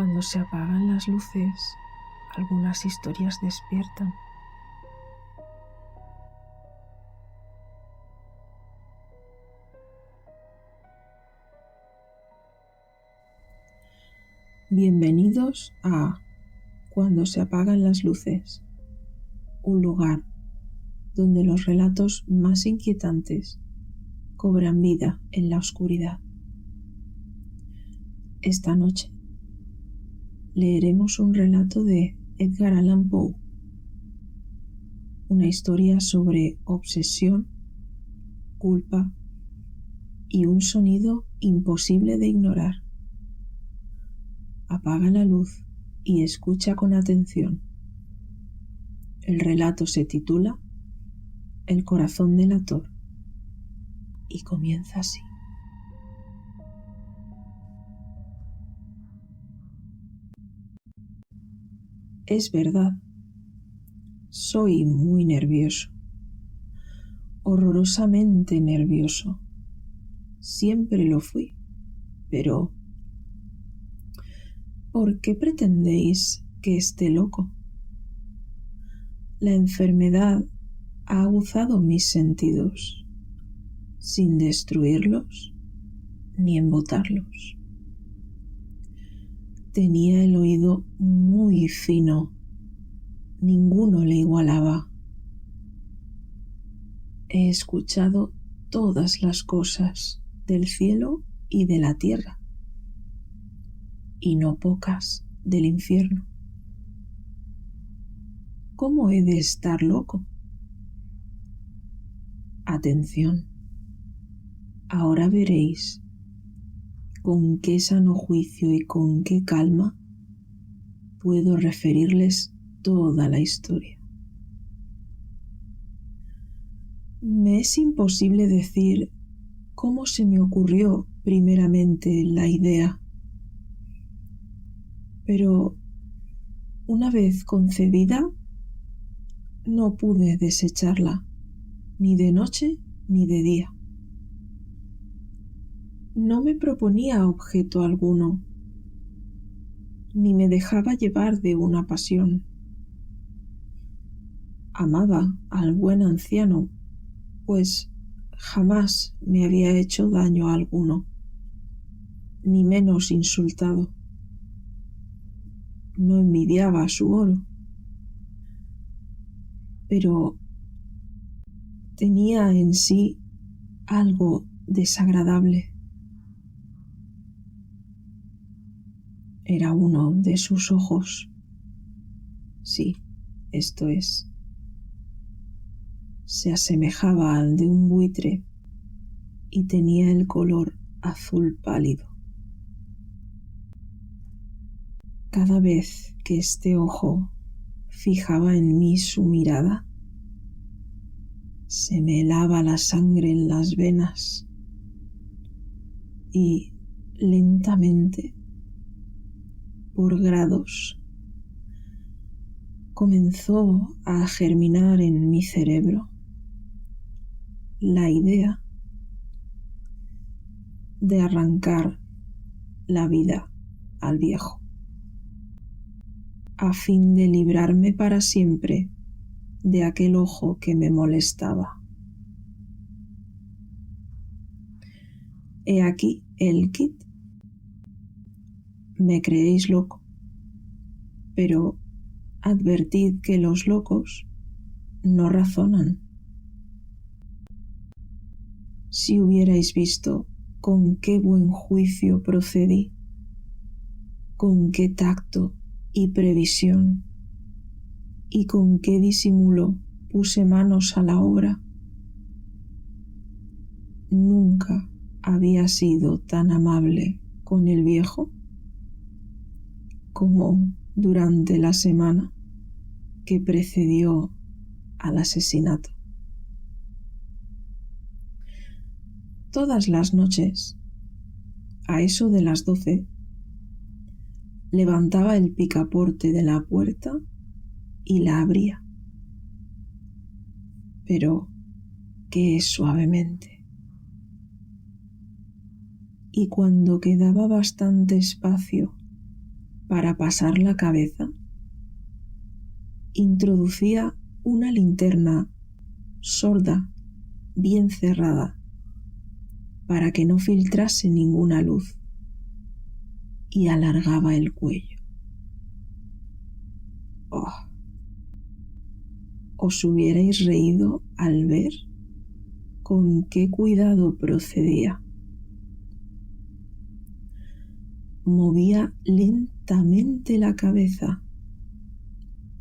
Cuando se apagan las luces, algunas historias despiertan. Bienvenidos a Cuando se apagan las luces, un lugar donde los relatos más inquietantes cobran vida en la oscuridad. Esta noche leeremos un relato de Edgar Allan Poe, una historia sobre obsesión, culpa y un sonido imposible de ignorar. Apaga la luz y escucha con atención. El relato se titula El corazón delator y comienza así. Es verdad, soy muy nervioso, horrorosamente nervioso. Siempre lo fui, pero ¿por qué pretendéis que esté loco? La enfermedad ha aguzado mis sentidos, sin destruirlos ni embotarlos. Tenía el oído muy fino, ninguno le igualaba. He escuchado todas las cosas del cielo y de la tierra, y no pocas del infierno. ¿Cómo he de estar loco? Atención, ahora veréis con qué sano juicio y con qué calma puedo referirles toda la historia. Me es imposible decir cómo se me ocurrió primeramente la idea, pero una vez concebida, no pude desecharla, ni de noche ni de día. No me proponía objeto alguno, ni me dejaba llevar de una pasión. Amaba al buen anciano, pues jamás me había hecho daño alguno, ni menos insultado. No envidiaba su oro, pero tenía en sí algo desagradable. Era uno de sus ojos. Sí, esto es. Se asemejaba al de un buitre y tenía el color azul pálido. Cada vez que este ojo fijaba en mí su mirada, se me helaba la sangre en las venas y lentamente, por grados, comenzó a germinar en mi cerebro la idea de arrancar la vida al viejo, a fin de librarme para siempre de aquel ojo que me molestaba. He aquí el kit. Me creéis loco, pero advertid que los locos no razonan. Si hubierais visto con qué buen juicio procedí, con qué tacto y previsión, y con qué disimulo puse manos a la obra. Nunca había sido tan amable con el viejo como durante la semana que precedió al asesinato. Todas las noches, a eso de las 12, levantaba el picaporte de la puerta y la abría, pero qué suavemente. Y cuando quedaba bastante espacio para pasar la cabeza, introducía una linterna sorda, bien cerrada, para que no filtrase ninguna luz, y alargaba el cuello. Oh, os hubierais reído al ver con qué cuidado procedía. Movía lentamente la cabeza,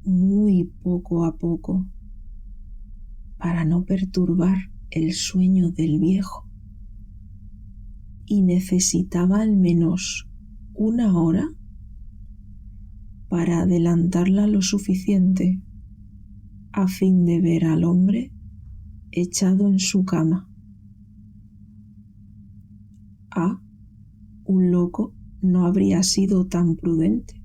muy poco a poco, para no perturbar el sueño del viejo, y necesitaba al menos una hora para adelantarla lo suficiente a fin de ver al hombre echado en su cama. Un loco no habría sido tan prudente.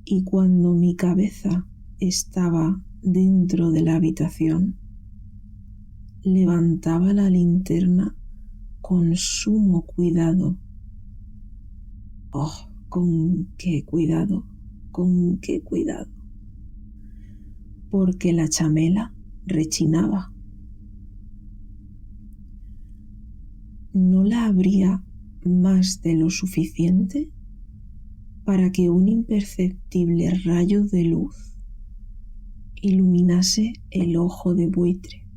Y cuando mi cabeza estaba dentro de la habitación, levantaba la linterna con sumo cuidado. Oh, con qué cuidado, con qué cuidado. Porque la chamela rechinaba. No la abría más de lo suficiente para que un imperceptible rayo de luz iluminase el ojo de buitre.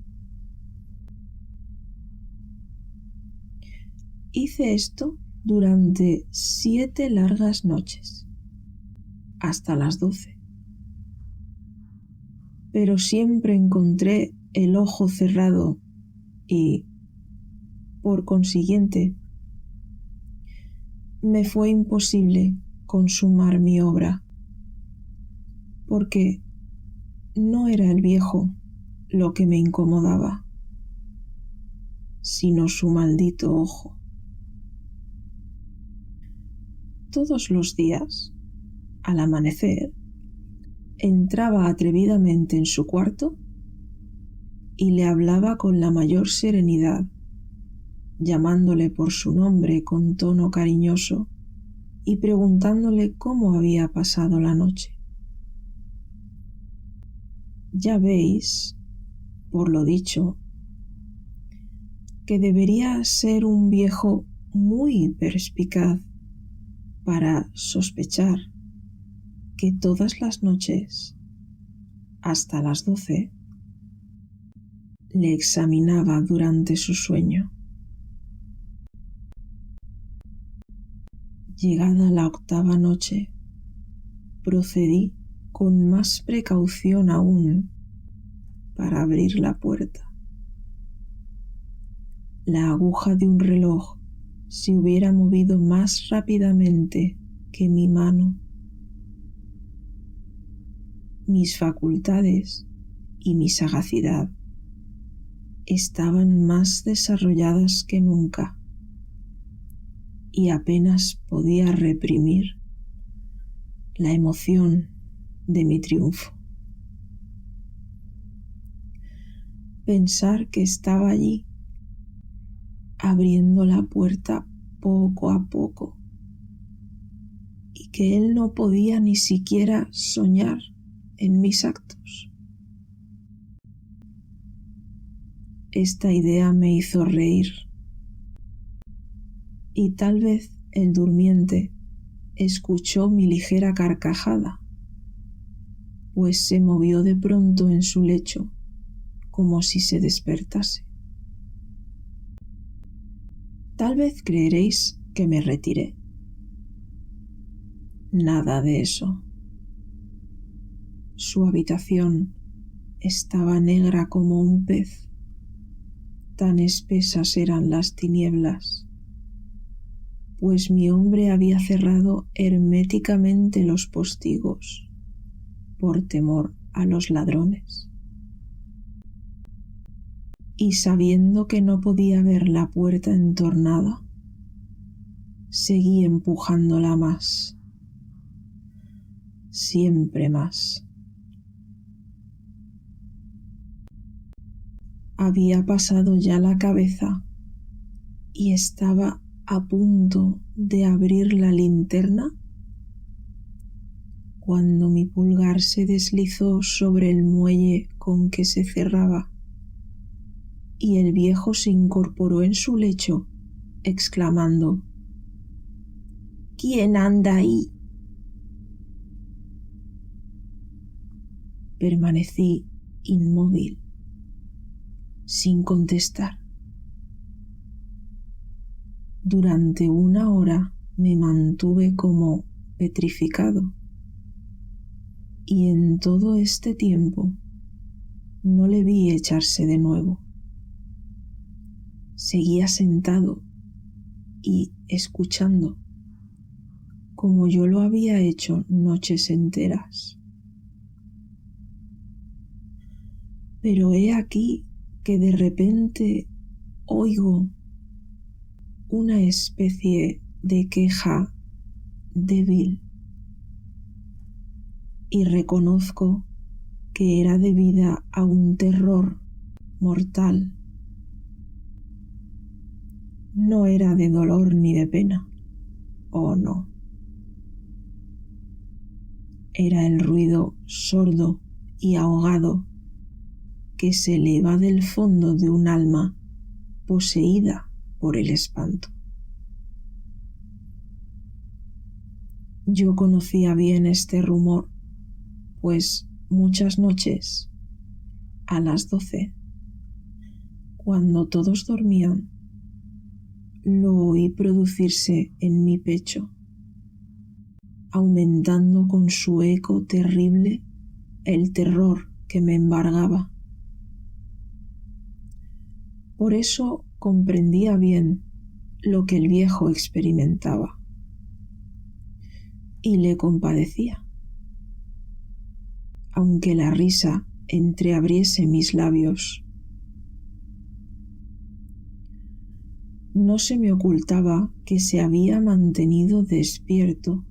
Hice esto durante 7 largas noches, hasta las 12. Pero siempre encontré el ojo cerrado y, por consiguiente, me fue imposible consumar mi obra, porque no era el viejo lo que me incomodaba, sino su maldito ojo. Todos los días, al amanecer, entraba atrevidamente en su cuarto y le hablaba con la mayor serenidad, llamándole por su nombre con tono cariñoso y preguntándole cómo había pasado la noche. Ya veis, por lo dicho, que debería ser un viejo muy perspicaz para sospechar que todas las noches, hasta las 12, le examinaba durante su sueño. Llegada la 8ª noche, procedí con más precaución aún para abrir la puerta. La aguja de un reloj se hubiera movido más rápidamente que mi mano. Mis facultades y mi sagacidad estaban más desarrolladas que nunca y apenas podía reprimir la emoción de mi triunfo. Pensar que estaba allí, abriendo la puerta poco a poco, y que él no podía ni siquiera soñar en mis actos. Esta idea me hizo reír, y tal vez el durmiente escuchó mi ligera carcajada, pues se movió de pronto en su lecho como si se despertase. Tal vez creeréis que me retiré. Nada de eso. Su habitación estaba negra como un pez, tan espesas eran las tinieblas, pues mi hombre había cerrado herméticamente los postigos por temor a los ladrones. Y sabiendo que no podía ver la puerta entornada, seguí empujándola más, siempre más. Había pasado ya la cabeza y estaba a punto de abrir la linterna cuando mi pulgar se deslizó sobre el muelle con que se cerraba y el viejo se incorporó en su lecho, exclamando: «¿Quién anda ahí?». Permanecí inmóvil, sin contestar. Durante 1 hora me mantuve como petrificado, y en todo este tiempo no le vi echarse de nuevo. Seguía sentado y escuchando, como yo lo había hecho noches enteras. Pero he aquí que de repente oigo una especie de queja débil y reconozco que era debida a un terror mortal. No era de dolor ni de pena, oh no. Era el ruido sordo y ahogado que se eleva del fondo de un alma poseída por el espanto. Yo conocía bien este rumor, pues muchas noches, a las 12, cuando todos dormían, lo oí producirse en mi pecho, aumentando con su eco terrible el terror que me embargaba. Por eso comprendía bien lo que el viejo experimentaba y le compadecía, aunque la risa entreabriese mis labios. No se me ocultaba que se había mantenido despierto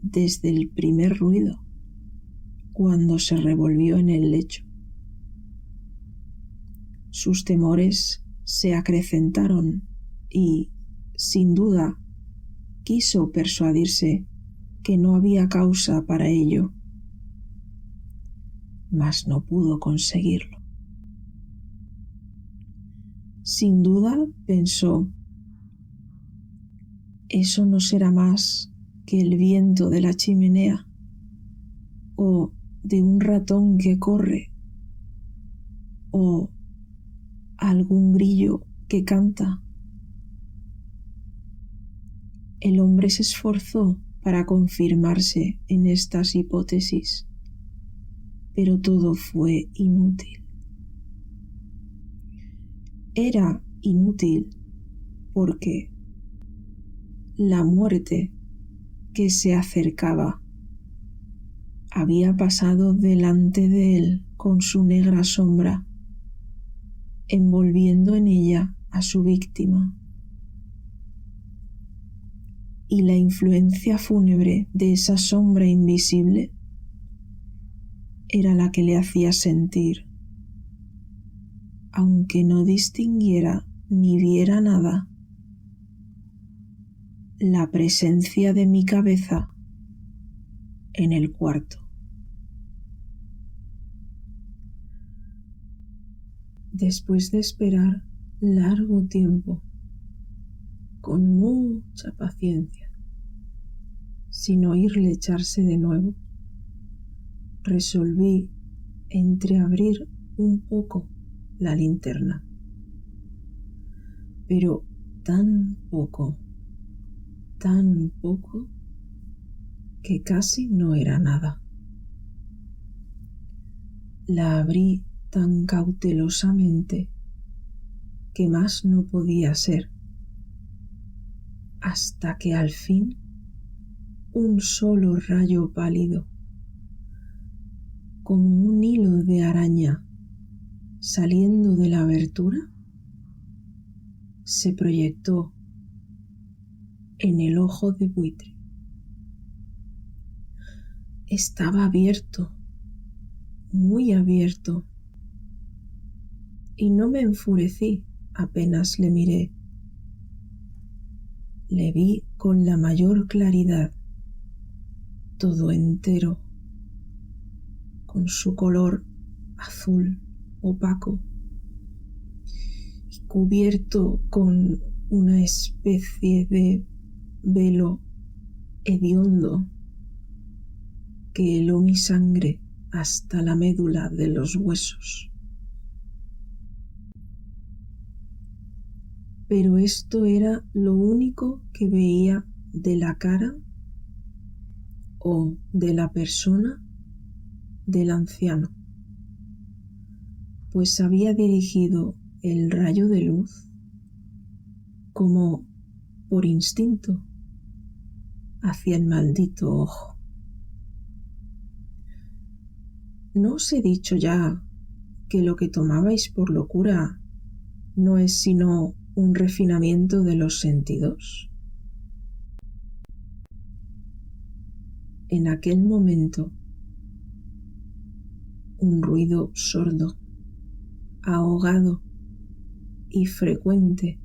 desde el primer ruido, cuando se revolvió en el lecho. Sus temores se acrecentaron y, sin duda, quiso persuadirse que no había causa para ello, mas no pudo conseguirlo. Sin duda pensó: eso no será más que el viento de la chimenea o de un ratón que corre o algún grillo que canta. El hombre se esforzó para confirmarse en estas hipótesis, pero todo fue inútil. Era inútil porque la muerte que se acercaba había pasado delante de él con su negra sombra, envolviendo en ella a su víctima. Y la influencia fúnebre de esa sombra invisible era la que le hacía sentir, aunque no distinguiera ni viera nada, la presencia de mi cabeza en el cuarto. Después de esperar largo tiempo, con mucha paciencia, sin oírle echarse de nuevo, resolví entreabrir un poco la linterna, pero tan poco que casi no era nada. La abrí tan cautelosamente que más no podía ser, hasta que al fin un solo rayo pálido, como un hilo de araña saliendo de la abertura, se proyectó en el ojo de buitre. Estaba abierto, muy abierto, y no me enfurecí apenas le miré. le vi con la mayor claridad, todo entero, con su color azul opaco y cubierto con una especie de velo hediondo que heló mi sangre hasta la médula de los huesos. Pero esto era lo único que veía de la cara o de la persona del anciano, pues había dirigido el rayo de luz como por instinto hacia el maldito ojo. ¿No os he dicho ya que lo que tomabais por locura no es sino un refinamiento de los sentidos? En aquel momento, un ruido sordo, ahogado y frecuente,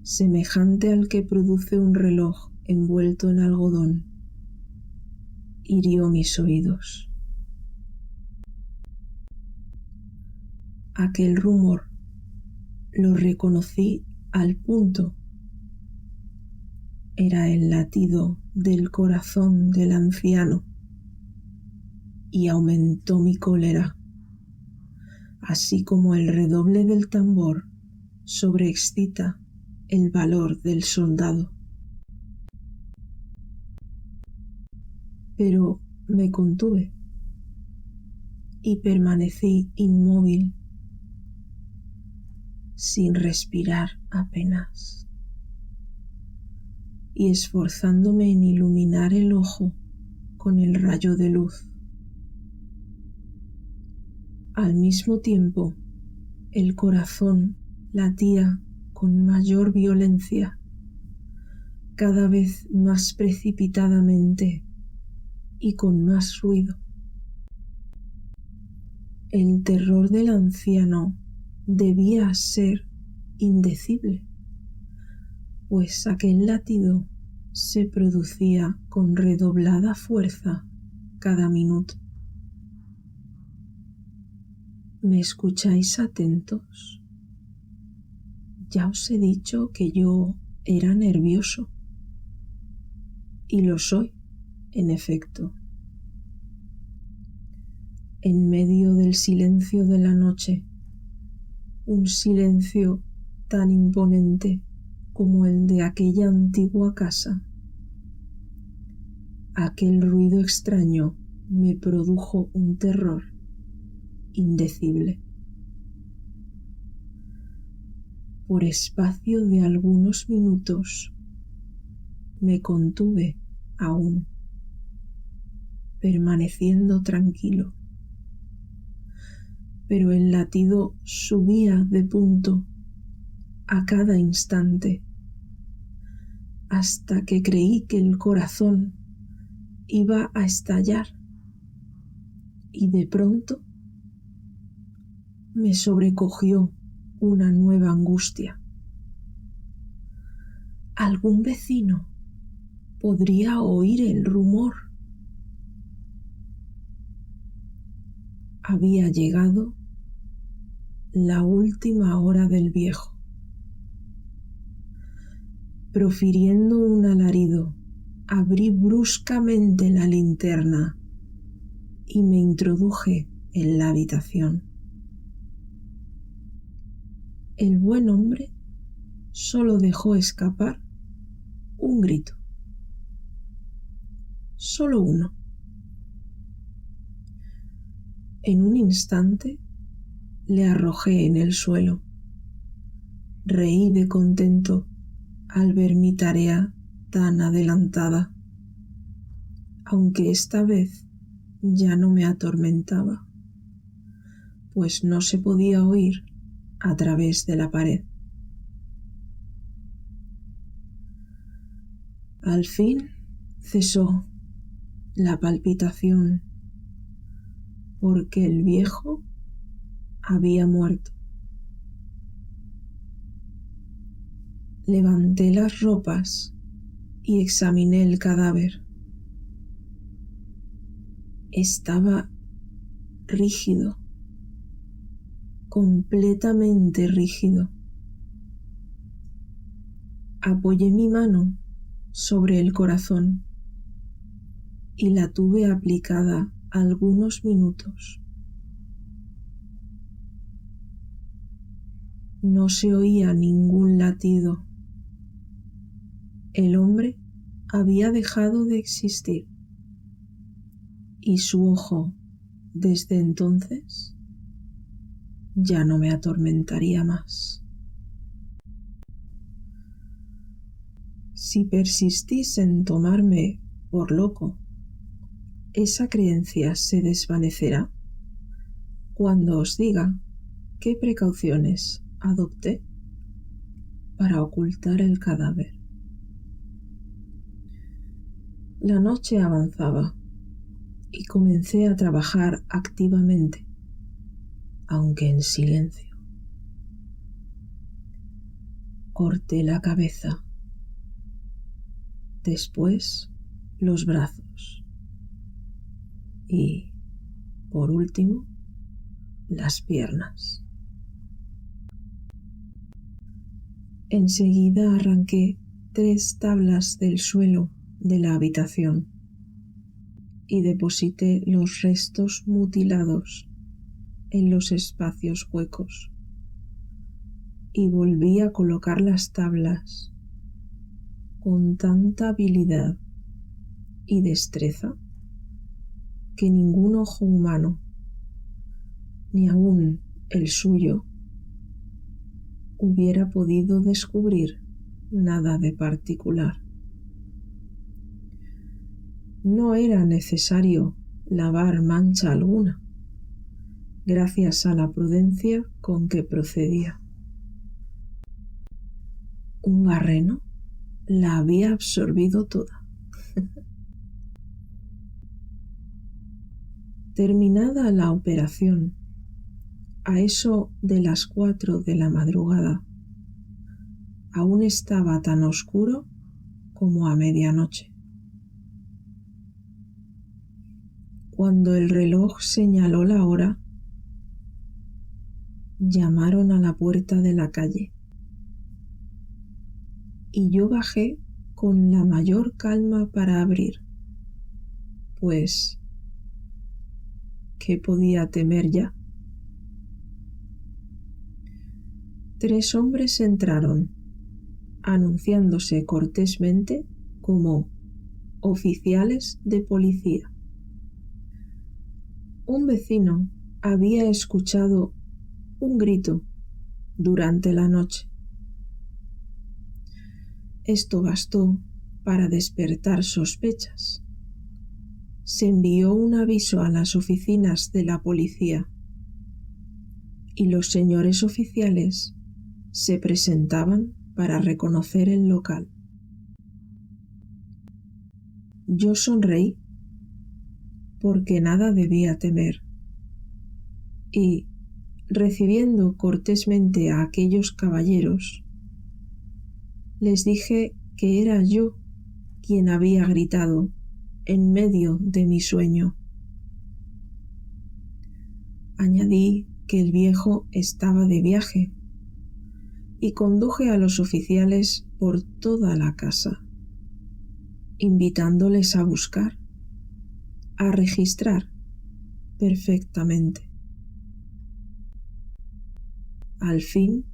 semejante al que produce un reloj envuelto en algodón, hirió mis oídos. Aquel rumor lo reconocí al punto. Era el latido del corazón del anciano y aumentó mi cólera, así como el redoble del tambor sobreexcita el valor del soldado. Pero me contuve y permanecí inmóvil, sin respirar apenas, y esforzándome en iluminar el ojo con el rayo de luz. Al mismo tiempo, el corazón latía con mayor violencia, cada vez más precipitadamente y con más ruido. El terror del anciano debía ser indecible, pues aquel latido se producía con redoblada fuerza cada minuto. ¿Me escucháis atentos? Ya os he dicho que yo era nervioso, y lo soy, en efecto. En medio del silencio de la noche, un silencio tan imponente como el de aquella antigua casa, aquel ruido extraño me produjo un terror indecible. Por espacio de algunos minutos me contuve aún, permaneciendo tranquilo, pero el latido subía de punto a cada instante, hasta que creí que el corazón iba a estallar, y de pronto me sobrecogió una nueva angustia. ¿Algún vecino podría oír el rumor? Había llegado la última hora del viejo. Profiriendo un alarido, abrí bruscamente la linterna y me introduje en la habitación. El buen hombre solo dejó escapar un grito. Solo uno. En un instante le arrojé en el suelo. Reí de contento al ver mi tarea tan adelantada, aunque esta vez ya no me atormentaba, pues no se podía oír a través de la pared. Al fin cesó la palpitación, porque el viejo había muerto. Levanté las ropas y examiné el cadáver. Estaba rígido, completamente rígido. Apoyé mi mano sobre el corazón y la tuve aplicada algunos minutos. No se oía ningún latido. El hombre había dejado de existir y su ojo, desde entonces, ya no me atormentaría más. Si persistís en tomarme por loco, esa creencia se desvanecerá cuando os diga qué precauciones adopté para ocultar el cadáver. La noche avanzaba y comencé a trabajar activamente, aunque en silencio. Corté la cabeza, después los brazos y, por último, las piernas. Enseguida arranqué 3 tablas del suelo de la habitación y deposité los restos mutilados en los espacios huecos y volví a colocar las tablas con tanta habilidad y destreza que ningún ojo humano, ni aún el suyo, hubiera podido descubrir nada de particular. No era necesario lavar mancha alguna, gracias a la prudencia con que procedía. Un barreno la había absorbido toda. Terminada la operación, a eso de las 4 de la madrugada, aún estaba tan oscuro como a medianoche. Cuando el reloj señaló la hora, llamaron a la puerta de la calle y yo bajé con la mayor calma para abrir, pues ¿qué podía temer ya? 3 hombres entraron, anunciándose cortésmente como oficiales de policía. Un vecino había escuchado un grito durante la noche. Esto bastó para despertar sospechas. Se envió un aviso a las oficinas de la policía y los señores oficiales se presentaban para reconocer el local. Yo sonreí porque nada debía temer y, recibiendo cortésmente a aquellos caballeros, les dije que era yo quien había gritado en medio de mi sueño. Añadí que el viejo estaba de viaje y conduje a los oficiales por toda la casa, invitándoles a buscar, a registrar perfectamente. Al fin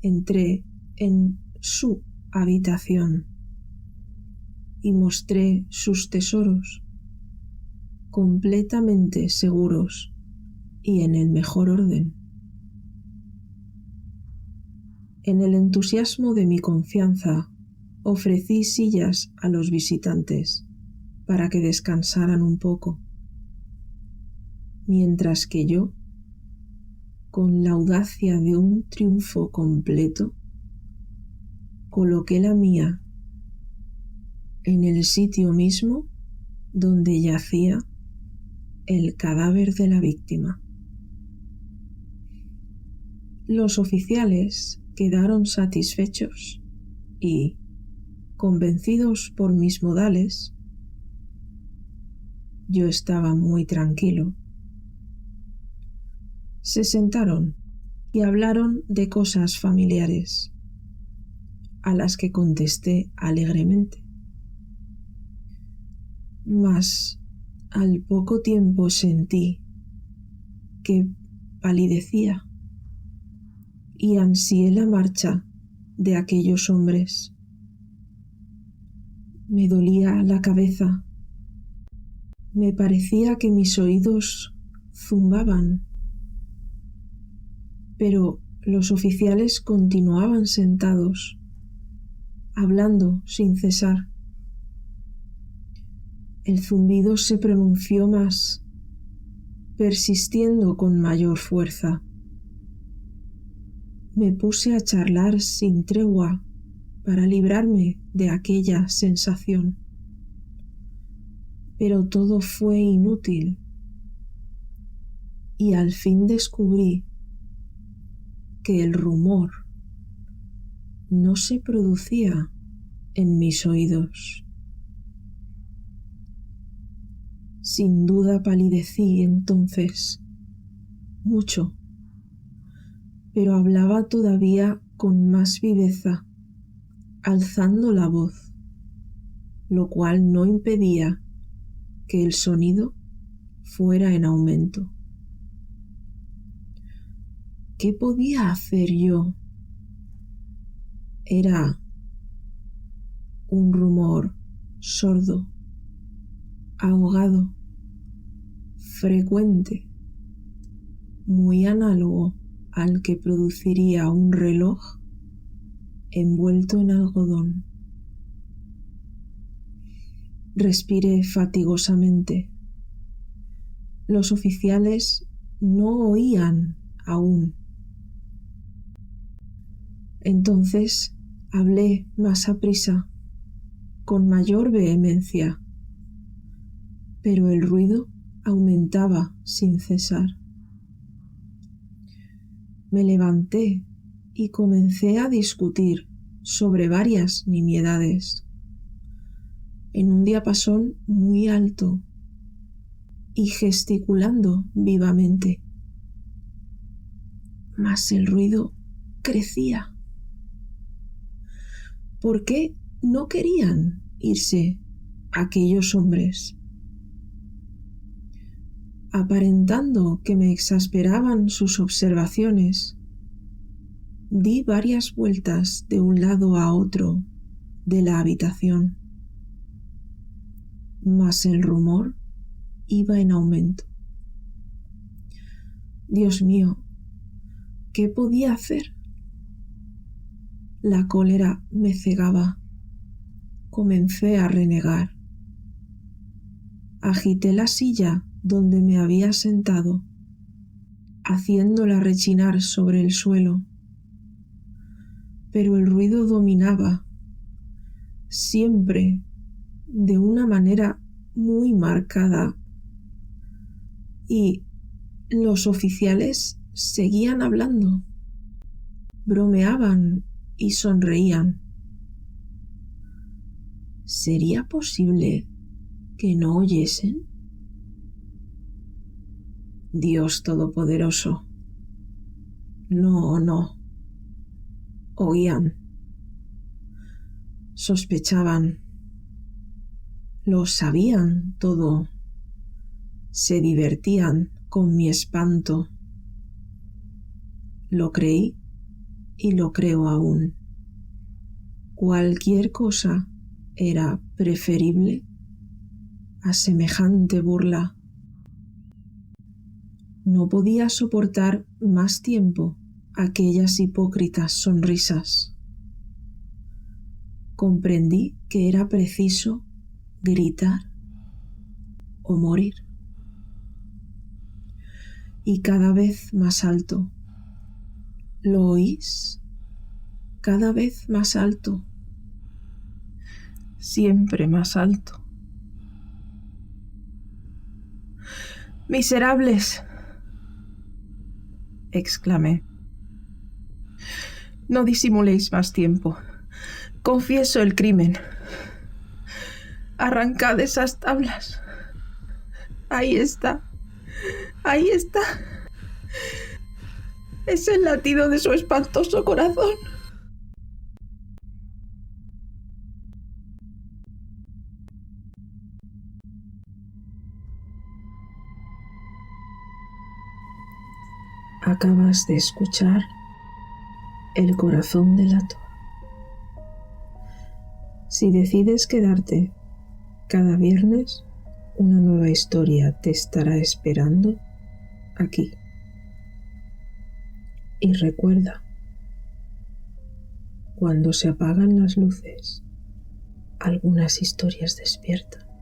entré en su habitación y mostré sus tesoros, completamente seguros y en el mejor orden. En el entusiasmo de mi confianza, ofrecí sillas a los visitantes para que descansaran un poco, mientras que yo, con la audacia de un triunfo completo, coloqué la mía en el sitio mismo donde yacía el cadáver de la víctima. Los oficiales quedaron satisfechos y, convencidos por mis modales, yo estaba muy tranquilo. Se sentaron y hablaron de cosas familiares, a las que contesté alegremente. Mas al poco tiempo sentí que palidecía y ansié la marcha de aquellos hombres. Me dolía la cabeza. Me parecía que mis oídos zumbaban. Pero los oficiales continuaban sentados, hablando sin cesar. El zumbido se pronunció más, persistiendo con mayor fuerza. Me puse a charlar sin tregua para librarme de aquella sensación. Pero todo fue inútil, y al fin descubrí que el rumor no se producía en mis oídos. Sin duda palidecí entonces, mucho, pero hablaba todavía con más viveza, alzando la voz, lo cual no impedía que el sonido fuera en aumento. ¿Qué podía hacer yo? Era un rumor sordo, ahogado, frecuente, muy análogo al que produciría un reloj envuelto en algodón. Respiré fatigosamente. Los oficiales no oían aún. Entonces hablé más aprisa, con mayor vehemencia, pero el ruido aumentaba sin cesar. Me levanté y comencé a discutir sobre varias nimiedades, en un diapasón muy alto y gesticulando vivamente. Mas el ruido crecía. ¿Por qué no querían irse aquellos hombres? Aparentando que me exasperaban sus observaciones, di varias vueltas de un lado a otro de la habitación. Mas el rumor iba en aumento. Dios mío, ¿qué podía hacer? La cólera me cegaba. Comencé a renegar. Agité la silla donde me había sentado, haciéndola rechinar sobre el suelo. Pero el ruido dominaba, siempre de una manera muy marcada, y los oficiales seguían hablando, bromeaban y sonreían. ¿Sería posible que no oyesen? Dios Todopoderoso. No. Oían. Sospechaban. Lo sabían todo. Se divertían con mi espanto. Lo creí y lo creo aún. Cualquier cosa era preferible a semejante burla. No podía soportar más tiempo aquellas hipócritas sonrisas. Comprendí que era preciso gritar o morir. Y cada vez más alto. ¿Lo oís? Cada vez más alto. Siempre más alto. ¡Miserables!, exclamé. No disimuléis más tiempo. Confieso el crimen. Arrancad esas tablas. Ahí está. Ahí está. Es el latido de su espantoso corazón. Acabas de escuchar El corazón delator. Si decides quedarte, cada viernes una nueva historia te estará esperando aquí. Y recuerda, cuando se apagan las luces, algunas historias despiertan.